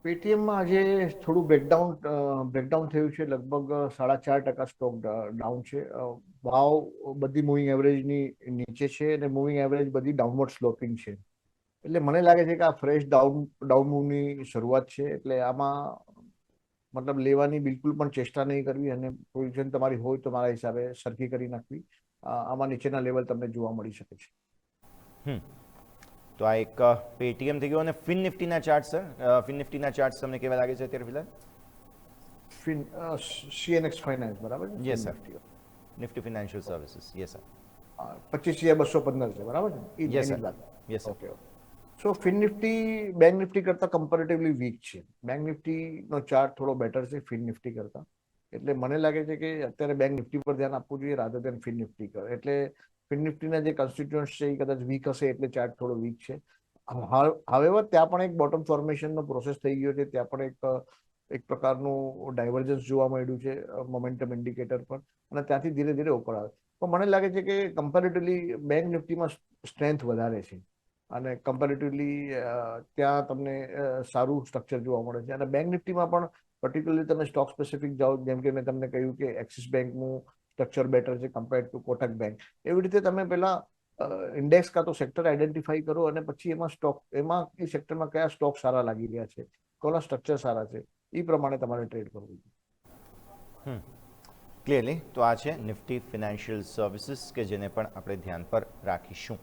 પેટીએમમાં આજે થોડું બ્રેકડાઉન થયું છે. લગભગ 4.5% સ્ટોક ડાઉન છે. ભાવ બધી મૂવિંગ એવરેજની નીચે છે અને મૂવિંગ એવરેજ બધી ડાઉનવર્ડ સ્લોપિંગ છે. એટલે મને લાગે છે કે આ ફ્રેશ ડાઉન મૂવની શરૂઆત છે. એટલે આમાં મતલબ લેવાની બિલકુલ પણ ચેષ્ટા નહીં કરવી અને પોઝિશન તમારી હોય તો મારા હિસાબે સરખી કરી નાખવી. આમાં નીચેના લેવલ તમને જોવા મળી શકે છે. હમ તો આ એક પેટીએમ થઈ ગયું. અને ફિન નિફ્ટીના ચાર્ટ સર, ફિન નિફ્ટીના ચાર્ટ તમને કેવા લાગે છે અત્યારે ફિલહાલ? ફિન સીએનએક્સ ફાઇનાન્સ બરાબર છે, yes fin sir, Nifty. Nifty financial services. Yes sir. 25,215 છે બરાબર છે, યસ એની સર. જ વાત. Yes sir. Okay okay. So fin Nifty bank Nifty કરતા કમ્પેરેટિવલી વીક છે. બેંક નિફ્ટી નો ચાર્ટ થોડો બેટર છે ફિન નિફ્ટી કરતા. એટલે મને લાગે છે કે અત્યારે બેંક નિફ્ટી પર ધ્યાન આપવું જોઈએ રાધર દેન ફિન નિફ્ટી પર. એટલે ફિન નિફ્ટીના જે કોન્સ્ટિટ્યુઅન્ટ્સ છે એ કદાચ વીક હશે એટલે ચાર્ટ થોડો વીક છે. હાવેવર ત્યાં પણ એક બોટમ ફોર્મેશનનો પ્રોસેસ થઈ ગયો છે. ત્યાં પણ એક પ્રકારનું ડાયવર્જન્સ જોવા મળ્યું છે મોમેન્ટમ ઇન્ડિકેટર પર, અને ત્યાંથી ધીરે ધીરે ઉપર આવે. પણ મને લાગે છે કે કમ્પેરેટિવલી બેંક નિફ્ટીમાં સ્ટ્રેન્થ વધારે છે અને કમ્પેરેટિવલી ત્યાં તમને સારું સ્ટ્રક્ચર જોવા મળે છે. અને બેંક નિફ્ટીમાં પણ પર્ટિક્યુલરલી તમે સ્ટોક સ્પેસિફિક જાઓ, જેમ કે મેં તમને કહ્યું કે એક્સિસ બેંકનું સ્ટ્રક્ચર બેટર છે કમ્પેર્ડ ટુ કોટક બેંક. એવી રીતે તમે પેલા ઇન્ડેક્સ કાં તો સેક્ટર આઈડેન્ટિફાઈ કરો અને પછી એમાં એ સેક્ટરમાં કયા સ્ટોક સારા લાગી રહ્યા છે, કોના સ્ટ્રક્ચર સારા છે, એ પ્રમાણે તમારે ટ્રેડ કરવું જોઈએ. ક્લિયરલી તો આ છે નિફ્ટી ફિનાન્શિયલ સર્વિસીસ કે જેને પણ આપણે ધ્યાન પર રાખીશું.